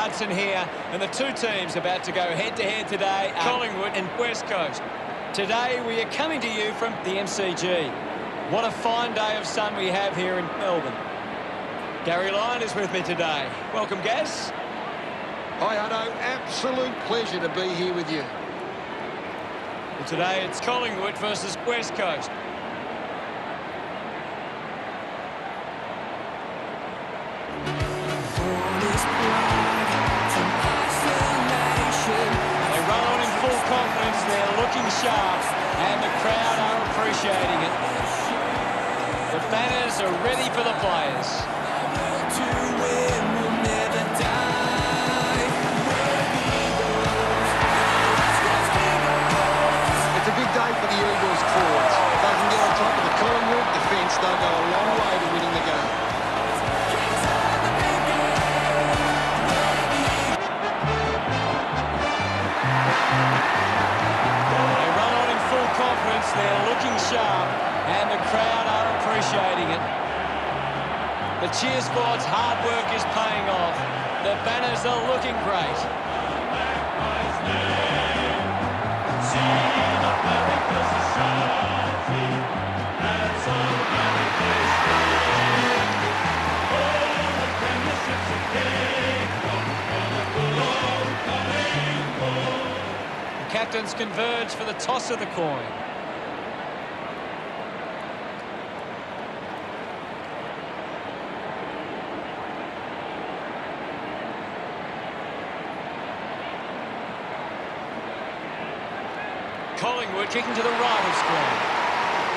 Hudson here, and the two teams about to go head-to-head today are Collingwood and West Coast. Today we are coming to you from the MCG. What a fine day of sun we have here in Melbourne. Gary Lyon is with me today. Welcome, Gaz. Hi, Hutto. Absolute pleasure to be here with you. Well, today it's Collingwood versus West Coast. They're looking sharp, and the crowd are appreciating it. The banners are ready for the players. It's a big day for the Eagles forwards. If they can get on top of the Collingwood defence, they'll go a long way to winning the game. They're looking sharp, and the crowd are appreciating it. The cheer squad's hard work is paying off. The banners are looking great. The captains converge for the toss of the coin. Collingwood kicking to the right of screen.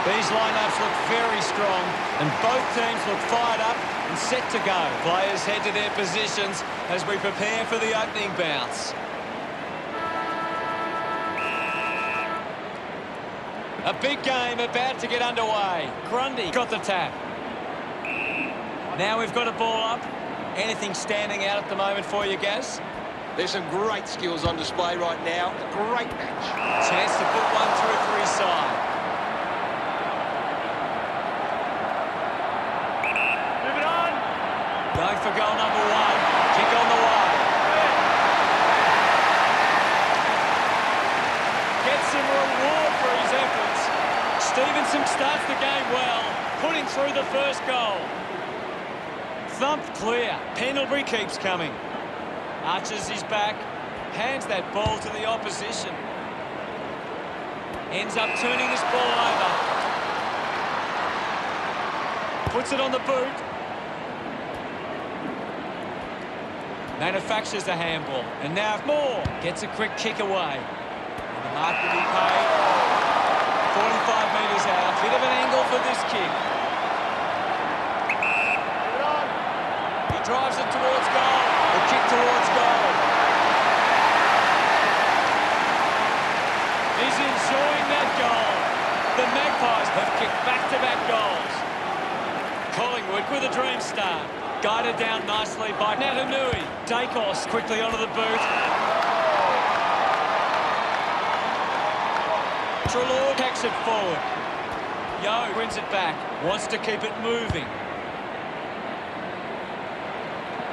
These lineups look very strong, and both teams look fired up and set to go. Players head to their positions as we prepare for the opening bounce. A big game about to get underway. Grundy got the tap. Now we've got a ball up. Anything standing out at the moment for you, Gaz? There's some great skills on display right now. A great match. Chance to put one through for his side. Move it on. Going for goal number one. Kick on the way. Gets some reward for his efforts. Stevenson starts the game well, putting through the first goal. Thumped clear. Pendlebury keeps coming. Arches his back, hands that ball to the opposition. Ends up turning this ball over. Puts it on the boot. Manufactures a handball. And now Moore gets a quick kick away. And the mark will be paid. 45 metres out. Bit of an angle for this kick. He drives it towards goal. The kick towards goal. He's enjoying that goal. The Magpies have kicked back-to-back goals. Collingwood with a dream start. Guided down nicely by Natanui. Dacos quickly onto the boot. Treloar takes it forward. Yo wins it back. Wants to keep it moving.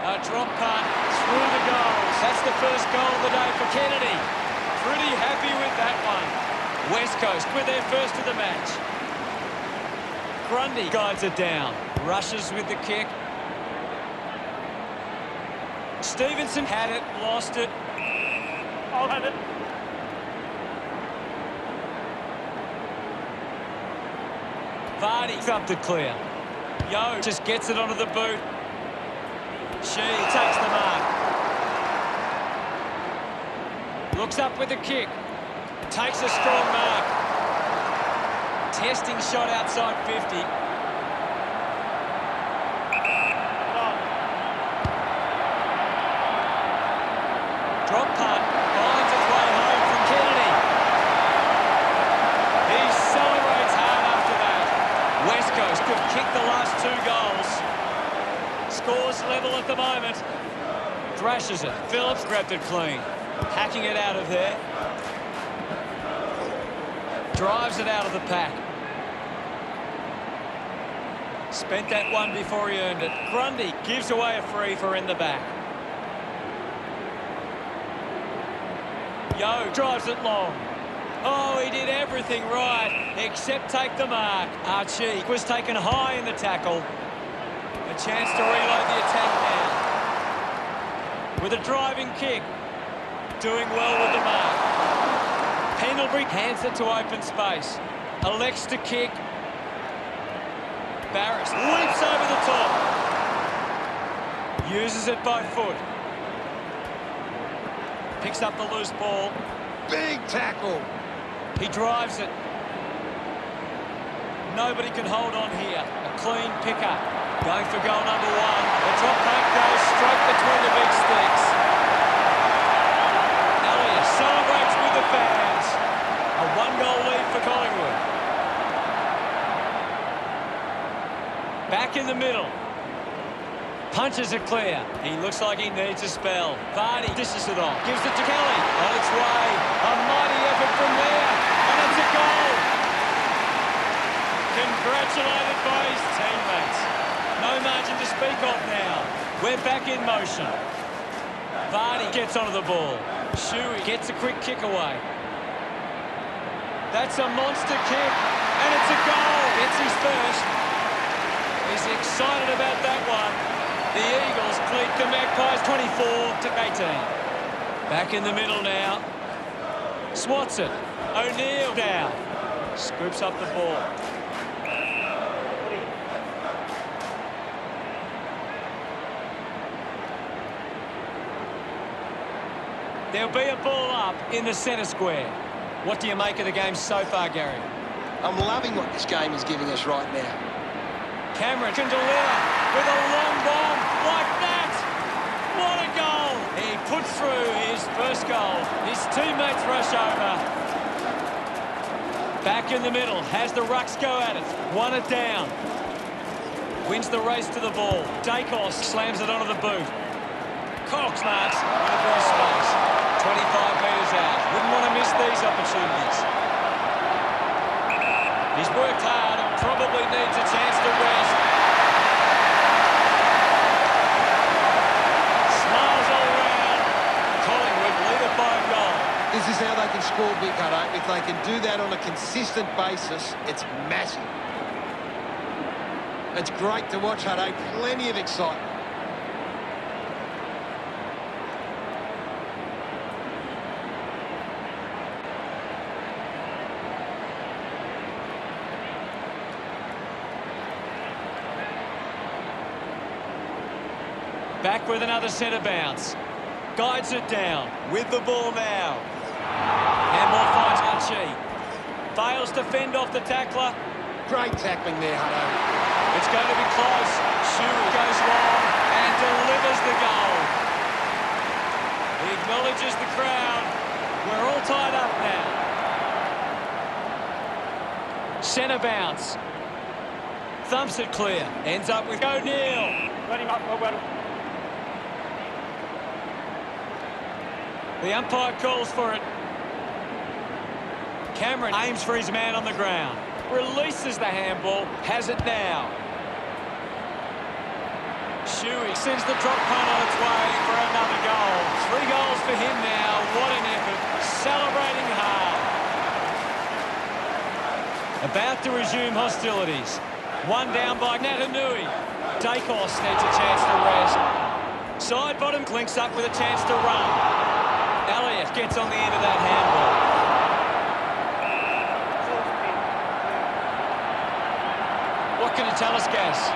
A drop punt through the goals. That's the first goal of the day for Kennedy. Pretty happy with that one. West Coast with their first of the match. Grundy guides it down. Rushes with the kick. Stevenson had it, lost it. I'll have it. Vardy thumped it clear. Yo just gets it onto the boot. She takes the mark. Looks up with a kick. Takes a strong mark. Testing shot outside 50. Drop punt. Finds its way home from Kennedy. He celebrates hard after that. West Coast have kicked the last two goals. Scores level at the moment. Thrashes it. Phillips grabbed it clean. Hacking it out of there. Drives it out of the pack. Spent that one before he earned it. Grundy gives away a free for in the back. Yo drives it long. Oh, he did everything right, except take the mark. Archie was taken high in the tackle. A chance to reload the attack now. With a driving kick. Doing well with the mark. Pendlebury hands it to open space. Elects to kick. Barris leaps over the top. Uses it by foot. Picks up the loose ball. Big tackle. He drives it. Nobody can hold on here. A clean picker. Going for goal number one. The top poke goes straight between the big sticks. Elliott celebrates with the fans. A one-goal lead for Collingwood. Back in the middle. Punches it clear. He looks like he needs a spell. Vardy dishes it on. Gives it to Kelly. On its way. A mighty effort from there. And it's a goal. Congratulated by his teammates. No margin to speak of now. We're back in motion. Vardy gets onto the ball. Shuey gets a quick kick away. That's a monster kick. And it's a goal. It's his first. He's excited about that one. The Eagles cleat the Magpies 24-18. Back in the middle now. Swats it. O'Neill down. Scoops up the ball. There'll be a ball up in the centre square. What do you make of the game so far, Gary? I'm loving what this game is giving us right now. Cameron can deliver with a long bomb like that. What a goal. He puts through his first goal. His teammates rush over. Back in the middle. Has the Rucks go at it. Won it down. Wins the race to the ball. Dacos slams it onto the boot. Cox marks in a bit of space. 25 metres out. Wouldn't want to miss these opportunities. He's worked hard and probably needs a chance to rest. Smiles all round. Collingwood lead it by a goal. This is how they can score big, Hutto. If they can do that on a consistent basis, it's massive. It's great to watch, Hutto. Plenty of excitement. Back with another centre bounce. Guides it down. With the ball now. Handball finds Archie. Fails to fend off the tackler. Great tackling there, Hutto. It's going to be close. Shuey goes long and delivers the goal. He acknowledges the crowd. We're all tied up now. Centre bounce. Thumps it clear. Ends up with O'Neill. Let him up, well. The umpire calls for it. Cameron aims for his man on the ground. Releases the handball. Has it now. Shuey sends the drop punt on its way for another goal. 3 goals for him now. What an effort. Celebrating hard. About to resume hostilities. One down by Natanui. Dacos needs a chance to rest. Side bottom clinks up with a chance to run. Elliott gets on the end of that handball. What can you tell us, Gas?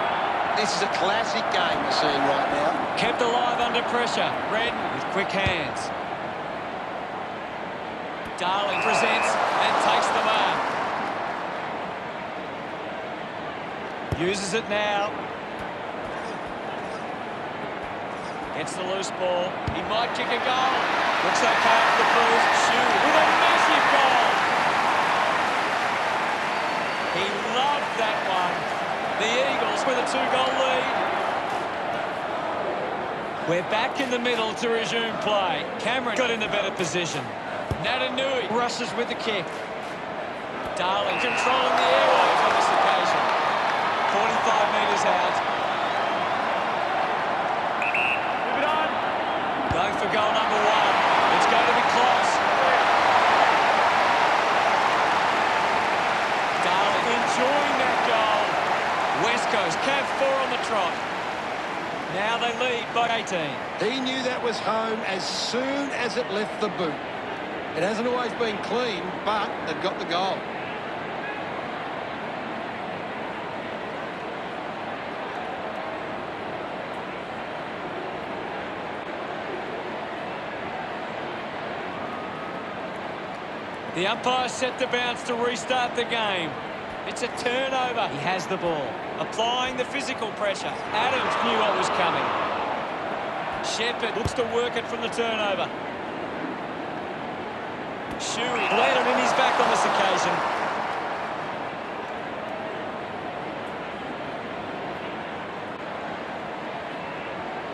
This is a classic game we're seeing right now. Kept alive under pressure. Redden with quick hands. Darling presents and takes the mark. Uses it now. Gets the loose ball. He might kick a goal. Looks okay off the boot. Shoot with a massive goal. He loved that one. The Eagles with a 2-goal lead. We're back in the middle to resume play. Cameron got in the better position. Natanui rushes with the kick. Darling controlling the airwaves on this occasion. 45 metres out. Move it on. Going for goal number one. It's going to be close. lead by 18. He knew that was home as soon as it left the boot. It hasn't always been clean, but they've got the goal. The umpire set the bounce to restart the game. It's a turnover. He has the ball. Applying the physical pressure. Adams knew what was coming. Shepherd looks to work it from the turnover. Shuey landed in his back on this occasion.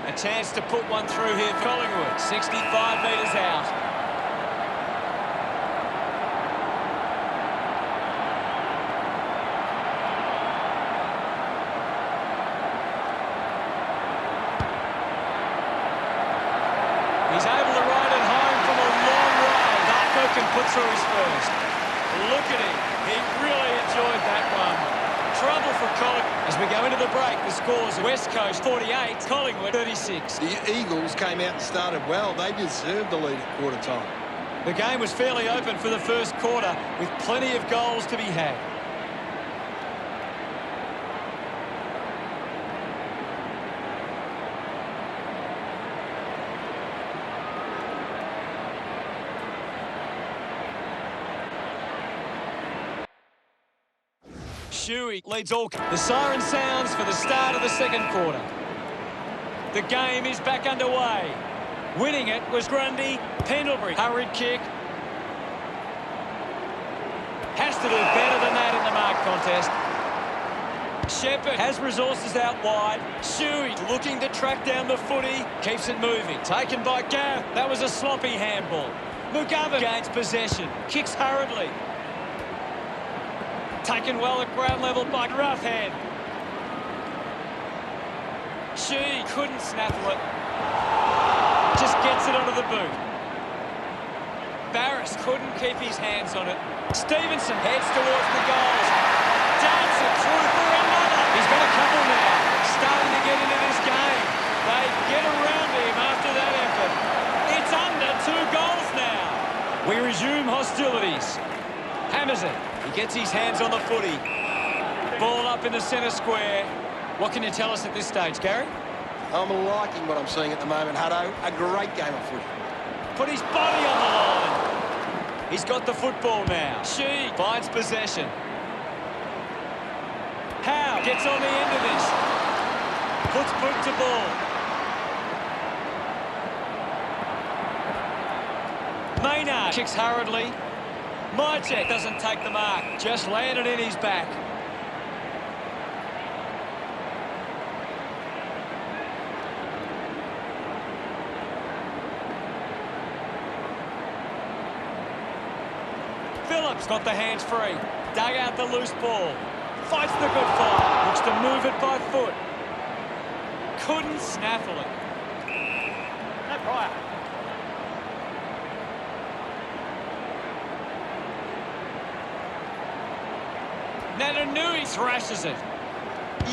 A chance to put one through here for Collingwood. 65 metres out. He's able to ride it home from a long way. Darko can put through his first. Look at him. He really enjoyed that one. Trouble for Collingwood. As we go into the break, the score's West Coast 48, Collingwood 36. The Eagles came out and started well. They deserved the lead at quarter time. The game was fairly open for the first quarter with plenty of goals to be had. Shuey leads all. The siren sounds for the start of the second quarter. The game is back underway. Winning it was Grundy. Pendlebury. Hurried kick. Has to do better than that in the mark contest. Shepherd has resources out wide. Shuey looking to track down the footy. Keeps it moving. Taken by Gav. That was a sloppy handball. McGovern gains possession. Kicks hurriedly. Taken well at ground level by Roughan. She couldn't snaffle it. Just gets it onto the boot. Barris couldn't keep his hands on it. Stevenson heads towards the goals. Dancing through for another. He's got a couple now. Starting to get into this game. They get around him after that effort. It's under 2 goals now. We resume hostilities. Hammers it. He gets his hands on the footy. Ball up in the centre square. What can you tell us at this stage, Gary? I'm liking what I'm seeing at the moment, Hutto. A great game of footy. Put his body on the line. He's got the football now. She finds possession. Howe gets on the end of this. Puts boot to ball. Maynard kicks hurriedly. Mychek doesn't take the mark. Just landed in his back. Phillips got the hands free. Dug out the loose ball. Fights the good fight. Looks to move it by foot. Couldn't snaffle it. No prior. Natanui thrashes it.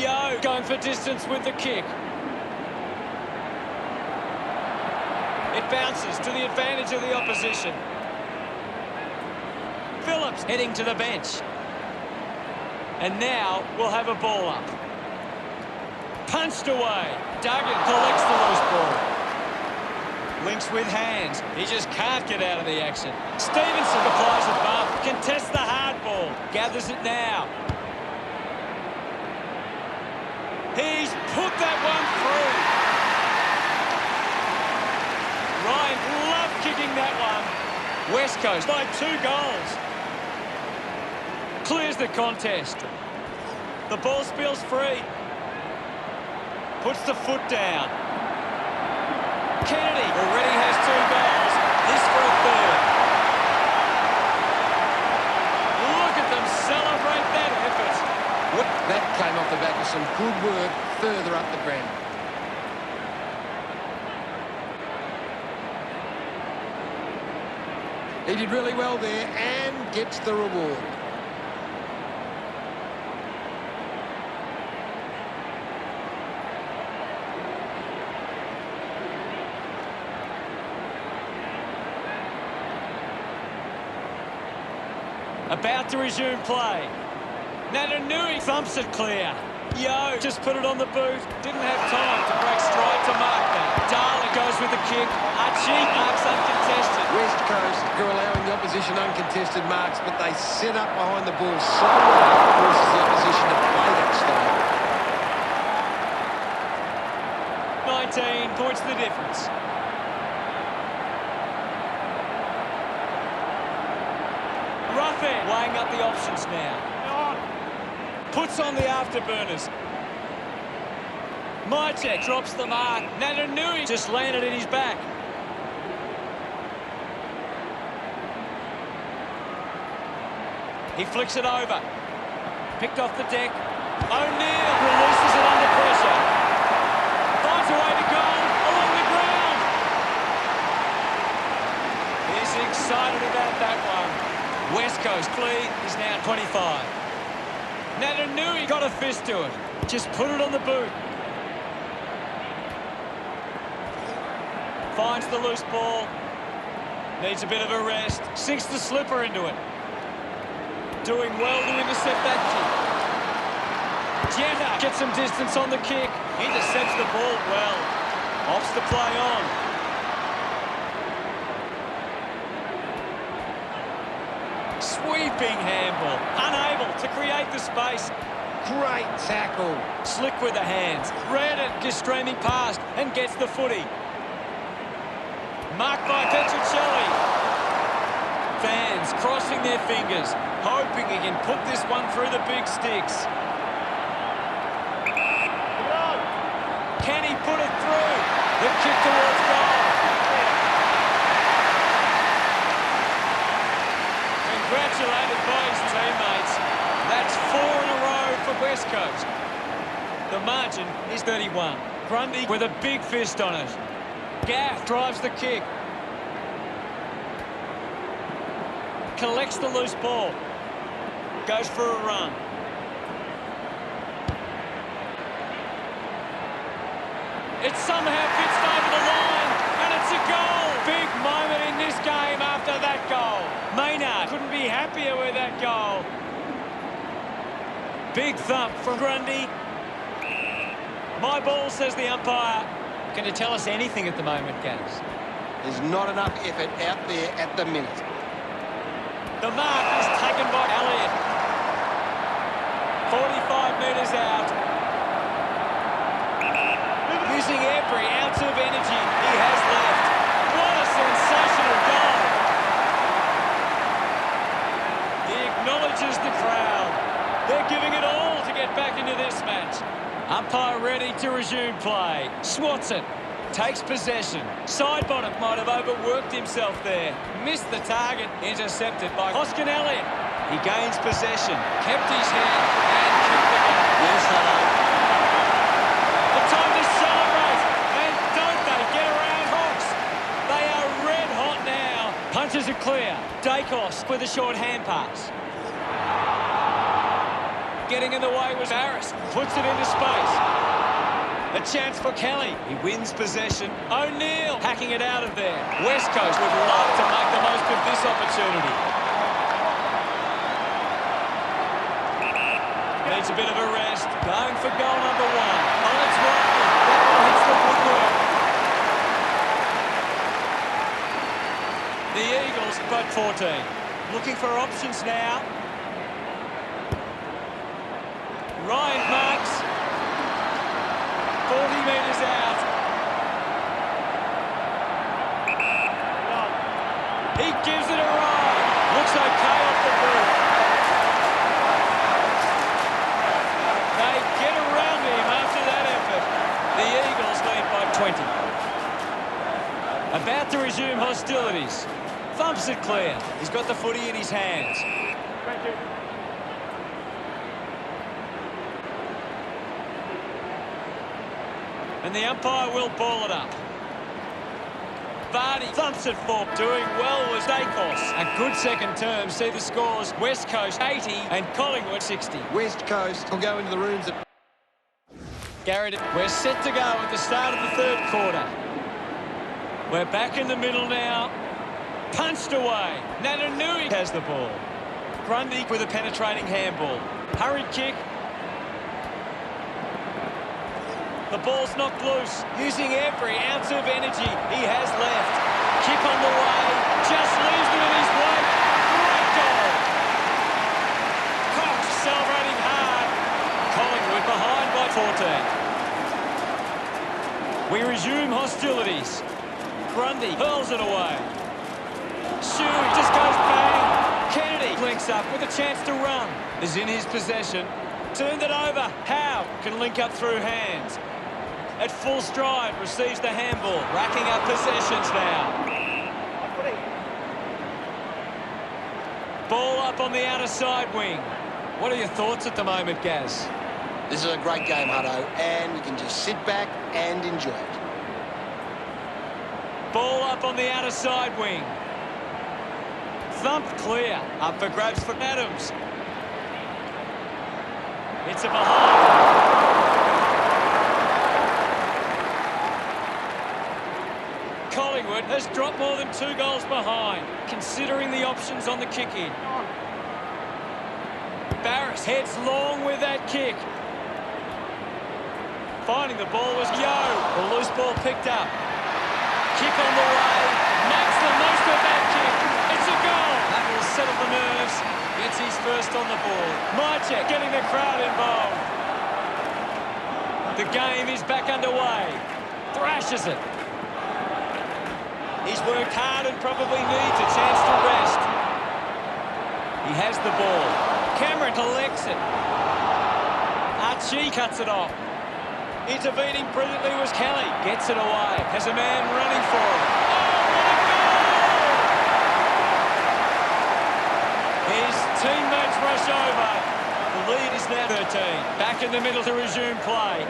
Yo going for distance with the kick. It bounces to the advantage of the opposition. Phillips heading to the bench. And now we'll have a ball up. Punched away. Duggan collects the loose ball. Links with hands. He just can't get out of the action. Stevenson applies a bump. Contests the hard ball. Gathers it now. He's put that one through. Ryan loved kicking that one. West Coast by 2 goals. Clears the contest. The ball spills free. Puts the foot down. Kennedy already has 2 goals. This for a third. Look at them celebrate that effort. That came off the back of some good work further up the ground. He did really well there and gets the reward. About to resume play. Natanui thumps it clear. Yo just put it on the boot. Didn't have time to break stride to mark that. Darling goes with the kick. Archie marks uncontested. West Coast are allowing the opposition uncontested marks, but they set up behind the ball so well it forces the opposition to play that style. 19 points the difference. Ruffin weighing up the options now. Puts on the afterburners. Mytek drops the mark. Natanui just landed in his back. He flicks it over. Picked off the deck. O'Neill releases it under pressure. Finds a way to go along the ground. He's excited about that one. West Coast lead is now 25. Natanui got a fist to it. Just put it on the boot. Finds the loose ball. Needs a bit of a rest. Sinks the slipper into it. Doing well to intercept that kick. Jetta gets some distance on the kick. Intercepts the ball well. Opts to play on. Sweeping handball. Unable to create the space. Great tackle. Slick with the hands. Read it. Just streaming past and gets the footy. Marked by Petruccelli. Fans crossing their fingers, hoping he can put this one through the big sticks. Can he put it through? The kick towards goal. Congratulated by his teammates. That's 4 in a row for West Coast. The margin is 31. Grundy with a big fist on it. Gaff drives the kick. Collects the loose ball. Goes for a run. It somehow fits over the line, and it's a goal. Big moment in this game after that goal. Maynard couldn't be happier with that goal. Big thump from Grundy. My ball, says the umpire. Can you tell us anything at the moment, Gaz? There's not enough effort out there at the minute. The mark is taken by Elliott. 45 metres out. Using every ounce of energy he has left. What a sensational goal. He acknowledges the crowd. They're giving it all to get back into this match. Umpire ready to resume play. Swats it. Takes possession. Side bottom might have overworked himself there. Missed the target. Intercepted by Hoskin Elliott. He gains possession. Kept his head and kicked the goal. Yes, hello. The time to celebrate. And don't they get around Hawks? They are red hot now. Punches are clear. Dacos with a short hand pass. Getting in the way was Harris. Puts it into space. A chance for Kelly. He wins possession. O'Neill hacking it out of there. West Coast would love to make the most of this opportunity. Needs a bit of a rest. Going for goal number 1. On its way. That one hits the woodwork. The Eagles, but 14. Looking for options now. Ryan marks. 40 metres out. He gives it a ride. Looks okay off the boot. They get around him after that effort. The Eagles lead by 20. About to resume hostilities. Thumps it clear. He's got the footy in his hands. Thank you. And the umpire will ball it up. Vardy thumps it for. Doing well was Dacos. A good second term. See the scores. West Coast 80 and Collingwood 60. West Coast will go into the rooms at... Garrett, we're set to go at the start of the third quarter. We're back in the middle now. Punched away. Natanui has the ball. Grundy with a penetrating handball. Hurried kick. The ball's knocked loose, using every ounce of energy he has left. Kick on the way, just leaves them in his wake. Great goal. Cox celebrating hard. Collingwood behind by 14. We resume hostilities. Grundy hurls it away. Shoot, just goes bang. Kennedy links up with a chance to run. Is in his possession. Turned it over. Howe can link up through hands. At full stride, receives the handball. Racking up possessions now. Ball up on the outer side wing. What are your thoughts at the moment, Gaz? This is a great game, Hutto, and we can just sit back and enjoy it. Ball up on the outer side wing. Thumped clear. Up for grabs for Adams. It's a behind. Collingwood has dropped more than 2 goals behind, considering the options on the kick-in. Barris heads long with that kick. Finding the ball was Yo. The loose ball picked up. Kick on the way. Makes the most of that kick. It's a goal. That will settle the nerves. Gets his first on the board. Mychek getting the crowd involved. The game is back underway. Thrashes it. He's worked hard and probably needs a chance to rest. He has the ball. Cameron collects it. Archie cuts it off. Intervening brilliantly was Kelly. Gets it away. Has a man running for him. Oh, what a goal! His teammates rush over. The lead is now 13. Back in the middle to resume play.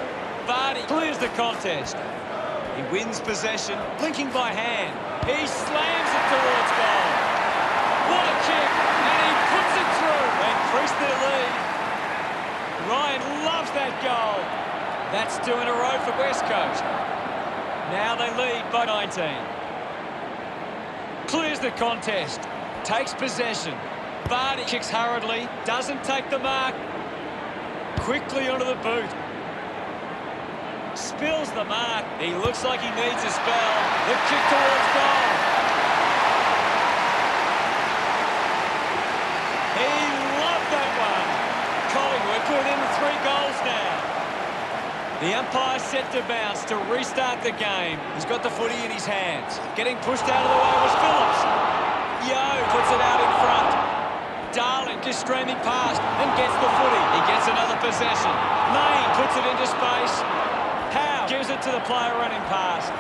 Vardy clears the contest. He wins possession, linking by hand. He slams it towards goal. What a kick, and he puts it through. They increase their lead. Ryan loves that goal. That's 2 in a row for West Coast. Now they lead by 19. Clears the contest. Takes possession. Vardy kicks hurriedly. Doesn't take the mark. Quickly onto the boot. Spills the mark. He looks like he needs a spell. The kick towards goal. He loved that one. Collingwood within 3 goals now. The umpire set to bounce to restart the game. He's got the footy in his hands. Getting pushed out of the way was Phillips. Yo puts it out in front. Darling just streaming past and gets the footy. He gets another possession. Main puts it into space. Howe gives it to the player running past.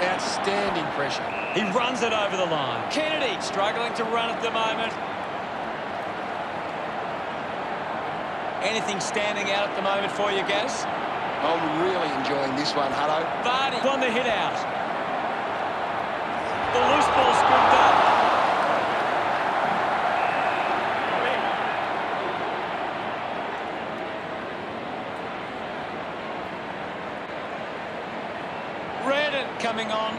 Outstanding pressure. He runs it over the line. Kennedy struggling to run at the moment. Anything standing out at the moment for you, Gaz? I'm really enjoying this one, Hutto. Vardy won the hit out. The loose ball scooped up. Coming on.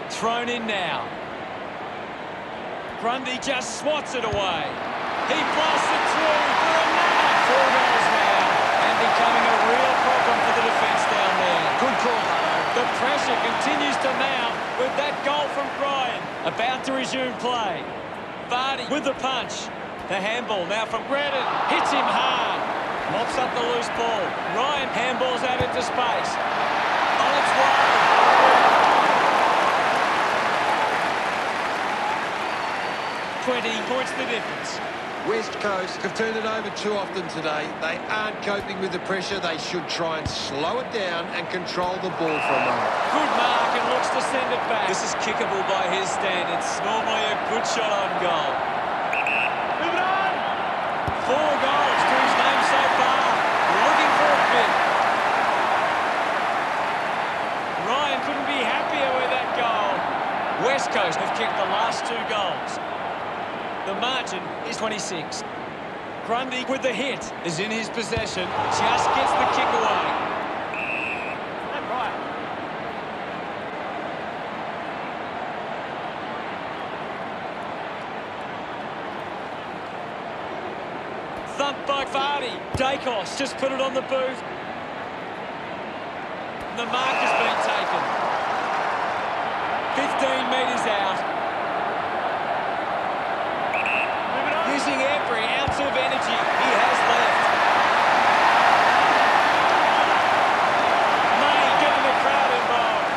Thrown in now. Grundy just swats it away. He blasts it through for another. 4 goals now. And becoming a real problem for the defence down there. Good call, Hutto. The pressure continues to mount with that goal from Ryan. About to resume play. Vardy with the punch. The handball now from Redden. Hits him hard. Mops up the loose ball. Ryan handballs out into space. On its way. 20 points the difference. West Coast have turned it over too often today. They aren't coping with the pressure. They should try and slow it down and control the ball for a moment. Good mark and looks to send it back. This is kickable by his standards. Normally a good shot on goal. Move it on! 4 goals to his name so far. Looking for a bit. Ryan couldn't be happier with that goal. West Coast have kicked the last 2 goals. The margin is 26. Grundy with the hit is in his possession. Just gets the kick away. Thumped by Vardy. Dacos just put it on the boot. The mark has been taken. 15 metres out. Using every ounce of energy he has left. May getting the crowd involved.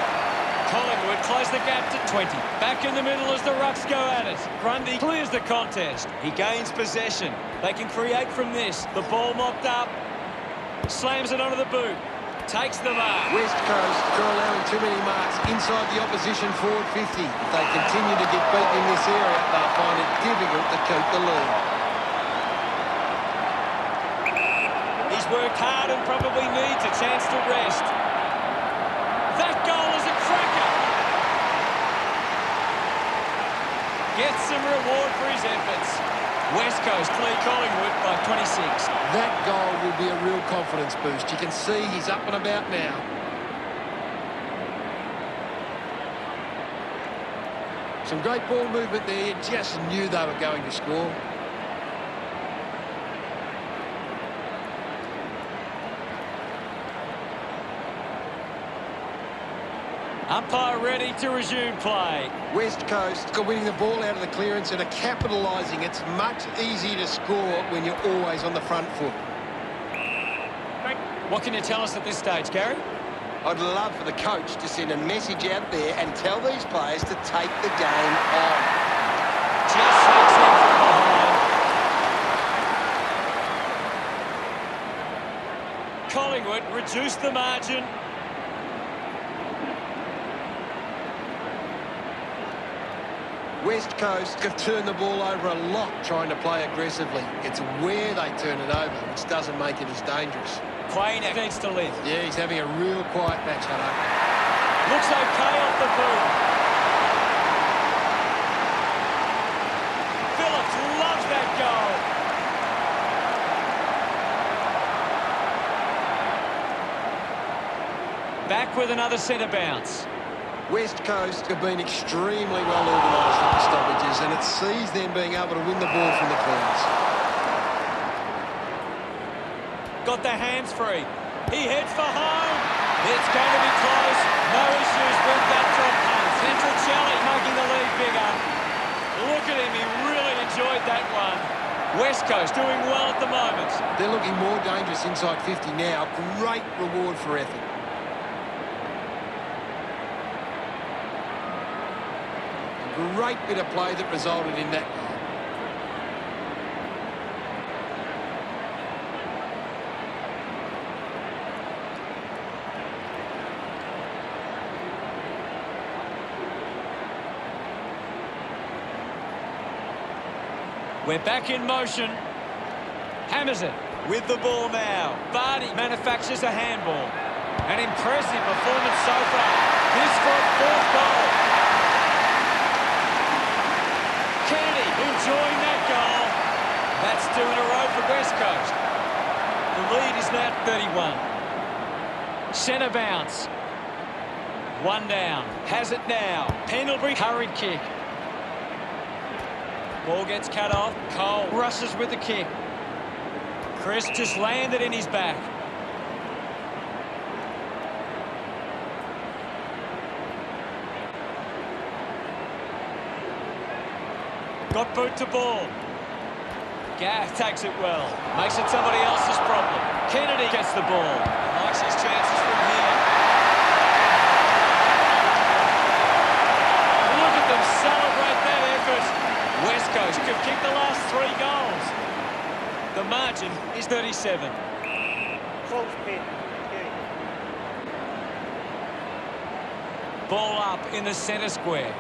Collingwood close the gap to 20. Back in the middle as the Rucks go at it. Grundy clears the contest. He gains possession. They can create from this. The ball mopped up. Slams it onto the boot. Takes the mark. West Coast are allowing too many marks inside the opposition forward 50. If they continue to get beaten in this area, they'll find it difficult to keep the lead. He's worked hard and probably needs a chance to rest. That goal is a cracker. Gets some reward for his efforts. West Coast lead Collingwood by 26. That goal will be a real confidence boost. You can see he's up and about now. Some great ball movement there. You just knew they were going to score. Umpire ready to resume play. West Coast are winning the ball out of the clearance and are capitalising. It's much easier to score when you're always on the front foot. What can you tell us at this stage, Gary? I'd love for the coach to send a message out there and tell these players to take the game on. Just sneaks in from behind. Collingwood reduced the margin. West Coast have turned the ball over a lot trying to play aggressively. It's where they turn it over which doesn't make it as dangerous. Quayne needs to lift. Yeah, he's having a real quiet match, Hutto. Looks okay off the boot. Phillips loves that goal. Back with another centre bounce. West Coast have been extremely well organised with the stoppages, and it sees them being able to win the ball from the clearance. Got the hands free. He heads for home. It's going to be close. No issues with that drop punt. Central Challenge making the lead bigger. Look at him. He really enjoyed that one. West Coast doing well at the moment. They're looking more dangerous inside 50 now. Great reward for effort. Great bit of play that resulted in that goal. We're back in motion. Hammers it with the ball now. Vardy manufactures a handball. An impressive performance so far. His fourth goal. Kennedy enjoying that goal. That's 2 in a row for West Coast. The lead is now 31. Centre bounce. One down. Has it now. Pendlebury hurried kick. Ball gets cut off. Cole rushes with the kick. Chris just landed in his back. Got boot to ball. Gaff takes it well. Makes it somebody else's problem. Kennedy gets the ball. Likes his chances from here. Look at them celebrate that effort. West Coast have kicked the last 3 goals. The margin is 37. Ball up in the centre square.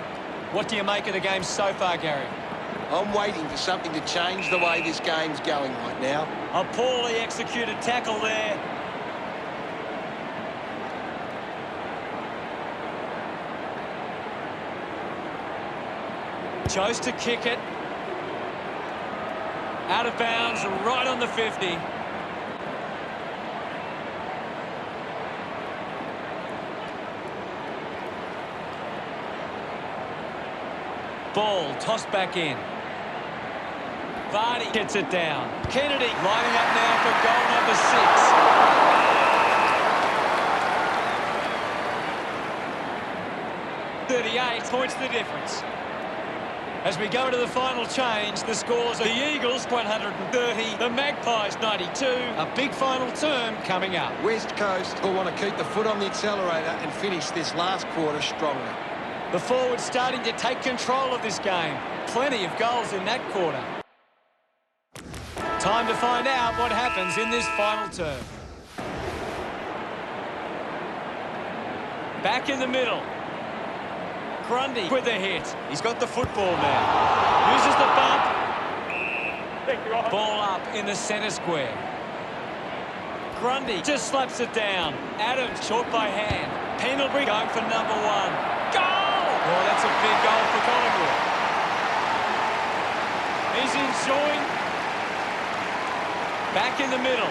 What do you make of the game so far, Gary? I'm waiting for something to change the way this game's going right now. A poorly executed tackle there. Chose to kick it. Out of bounds, right on the 50. Ball tossed back in. Vardy gets it down. Kennedy lining up now for goal number 6. 38 points the difference. As we go to the final change, the scores are the Eagles 130, the Magpies 92. A big final term coming up. West Coast will want to keep the foot on the accelerator and finish this last quarter strongly. The forwards starting to take control of this game. Plenty of goals in that quarter. Time to find out what happens in this final term. Back in the middle. Grundy with the hit. He's got the football now. Uses the bump. Ball up in the centre square. Grundy just slaps it down. Adams short by hand. Pendlebury going for number 1. Goal! Oh, that's a big goal for Collingwood. He's enjoying. Back in the middle.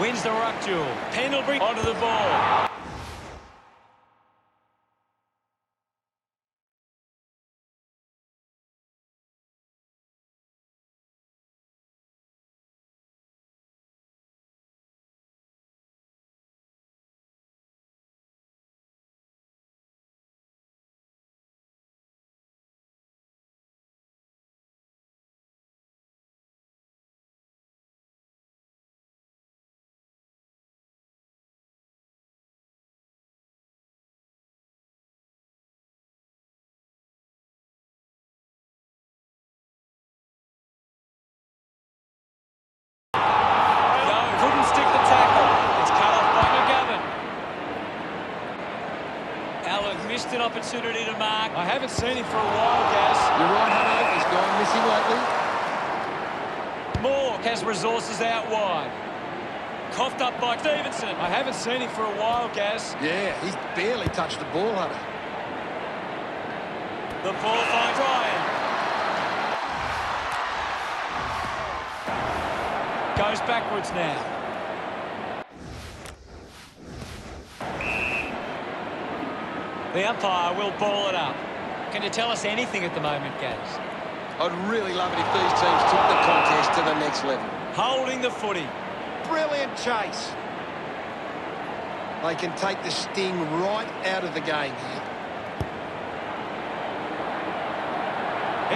Wins the ruck duel. Pendlebury onto the ball. Missed an opportunity to mark. I haven't seen him for a while, Gaz. You're right, Hunter. He's gone missing lately. Moore has resources out wide. Coughed up by Stevenson. I haven't seen him for a while, Gaz. Yeah, he's barely touched the ball, Hunter. The ball finds Ryan. Goes backwards now. The umpire will ball it up. Can you tell us anything at the moment, Gaz? I'd really love it if these teams took the contest to the next level. Holding the footy. Brilliant chase. They can take the sting right out of the game here.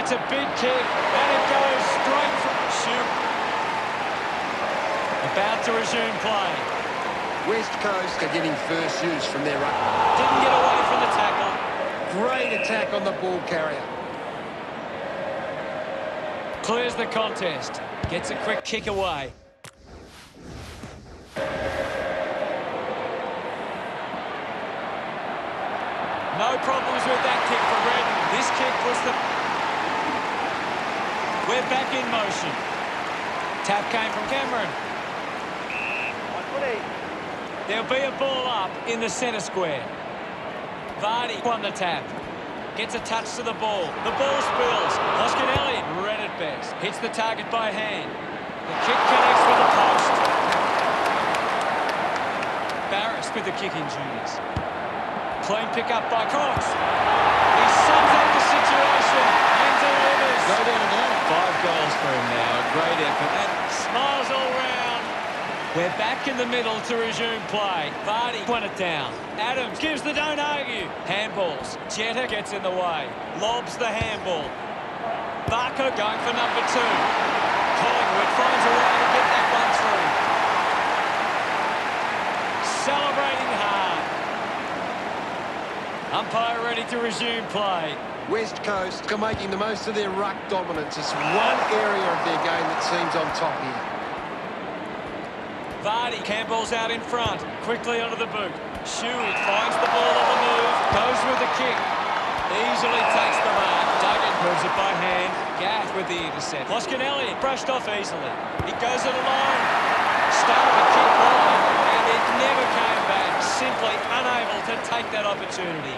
It's a big kick, and it goes straight from the shoot. About to resume play. West Coast are getting first use from their ruckman. Didn't get away from the tackle. Great attack on the ball carrier. Clears the contest. Gets a quick kick away. No problems with that kick for Redden. This kick puts the... We're back in motion. Tap came from Cameron. There'll be a ball up in the centre square. Vardy won the tap. Gets a touch to the ball. The ball spills. Hoskinelli read it best. Hits the target by hand. The kick connects with the post. Barris with the kick in juniors. Clean pick up by Cox. He sums up the situation and delivers. No doubt about it. 5 goals for him now. A great effort. And smiles all round. We're back in the middle to resume play. Vardy won it down. Adams gives the don't argue. Handballs. Jetta gets in the way. Lobs the handball. Barker going for number 2. Collingwood finds a way to get that one through. Celebrating hard. Umpire ready to resume play. West Coast are making the most of their ruck dominance. It's one area of their game that seems on top here. Vardy, Campbell's out in front. Quickly onto the boot. Shuey finds the ball on the move. Goes with the kick. Easily takes the mark. Duggan moves it by hand. Gaff with the intercept. Hoskinelli brushed off easily. He goes it alone. Started to kick wide, and it never came back. Simply unable to take that opportunity.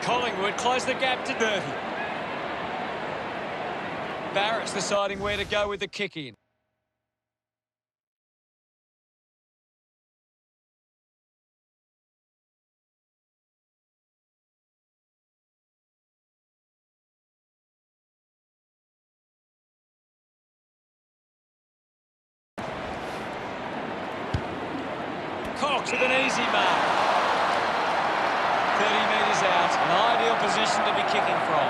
Collingwood close the gap to 30. Barris deciding where to go with the kick in. knocks with an easy mark. 30 metres out, an ideal position to be kicking from.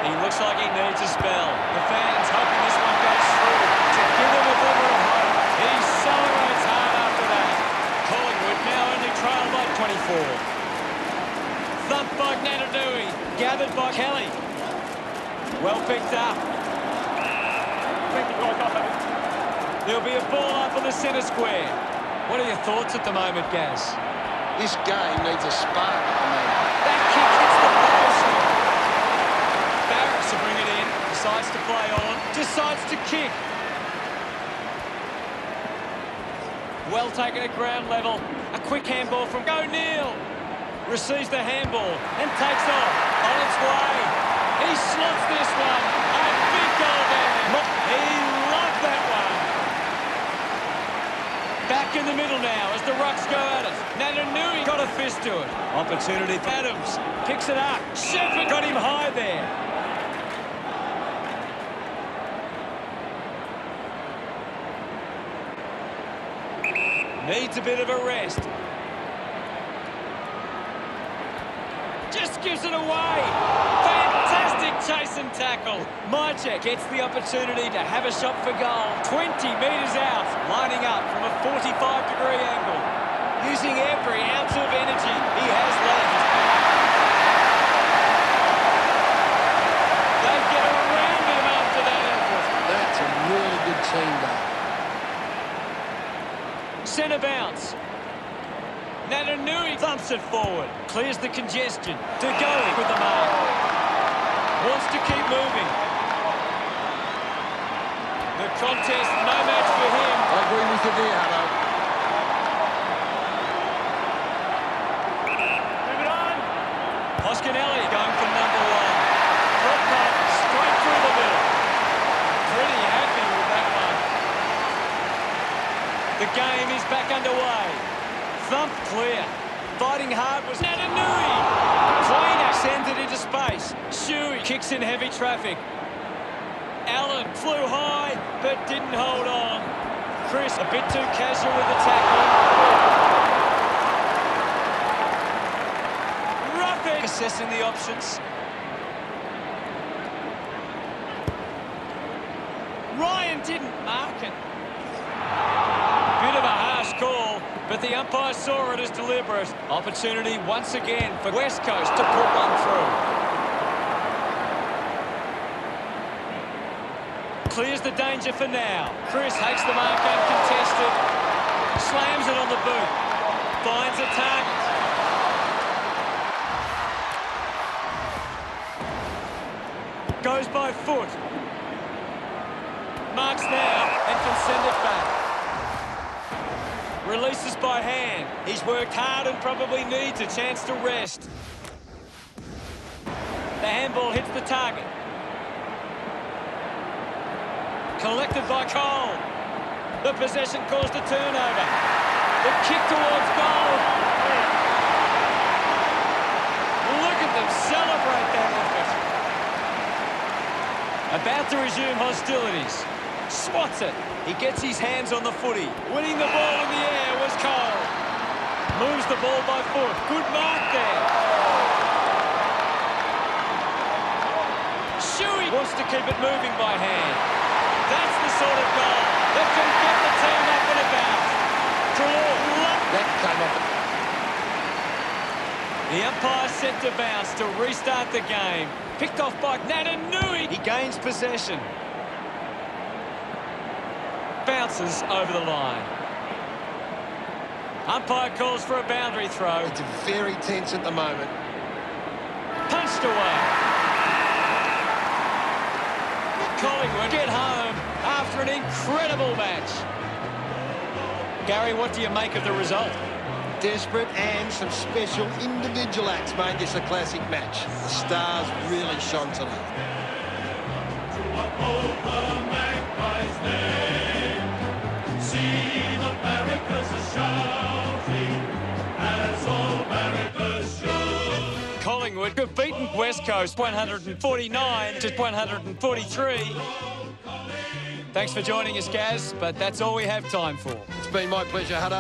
He looks like he needs a spell. The fans hoping this one goes through to give him a glimmer of hope. He celebrates hard after that. Collingwood now only trail by 24. Thumped by Nananui, gathered by Kelly. Well picked up. There'll be a ball up on the centre square. What are your thoughts at the moment, Gaz? This game needs a spark, That kick hits the post. Barrett to bring it in. Decides to play on. Decides to kick. Well taken at ground level. A quick handball from O'Neill. Receives the handball and takes off. On its way. He slots this one. A big goal there. He loved that one. Back in the middle now as the Rucks go at it. Nananui got a fist to it. Opportunity for Adams. Picks it up. Shepherd got him high there. Needs a bit of a rest. Just gives it away. Fantastic chase and tackle. Mychek gets the opportunity to have a shot for goal. 20 metres out, lining up from a 45-degree angle. Using every ounce of energy he has left. They get around him after that effort. That's a really good team goal. Centre bounce. Nananui thumps it forward. Clears the congestion. To go with the mark. Wants to keep moving. The contest, no match for him. I agree with you there, Hutto. Move it on. Hoskinelli going for number one. Drop punt straight through the middle. Pretty happy with that one. The game is back underway. Thump clear. Fighting hard was Nananui. Cleaner sends it into space. Shuey kicks in heavy traffic. Allen flew high but didn't hold on. Chris a bit too casual with the tackle. Roughing. Assessing the options. Ryan didn't mark it. Bit of a harsh call, but the umpire saw it as deliberate. Opportunity once again for West Coast to put one through. Clears the danger for now. Chris takes the mark uncontested. Slams it on the boot. Finds a target. Goes by foot. Marks now and can send it back. Releases by hand. He's worked hard and probably needs a chance to rest. The handball hits the target. Collected by Cole. The possession caused a turnover. The kick towards goal. Look at them celebrate that effort. About to resume hostilities. Swats it. He gets his hands on the footy. Winning the ball in the air was Cole. Moves the ball by foot. Good mark there. Shuey wants to keep it moving by hand. That's the sort of goal that can get the team up and about. That came off. The umpire set to bounce to restart the game. Picked off by Nananui. He gains possession. Bounces over the line. Umpire calls for a boundary throw. It's very tense at the moment. Punched away. Collingwood get home after an incredible match. Gary, what do you make of the result? Desperate and some special individual acts made this a classic match. The stars really shone tonight. Collingwood have beaten West Coast 149 to 143. Thanks for joining us, Gaz, but that's all we have time for. It's been my pleasure, Hutto.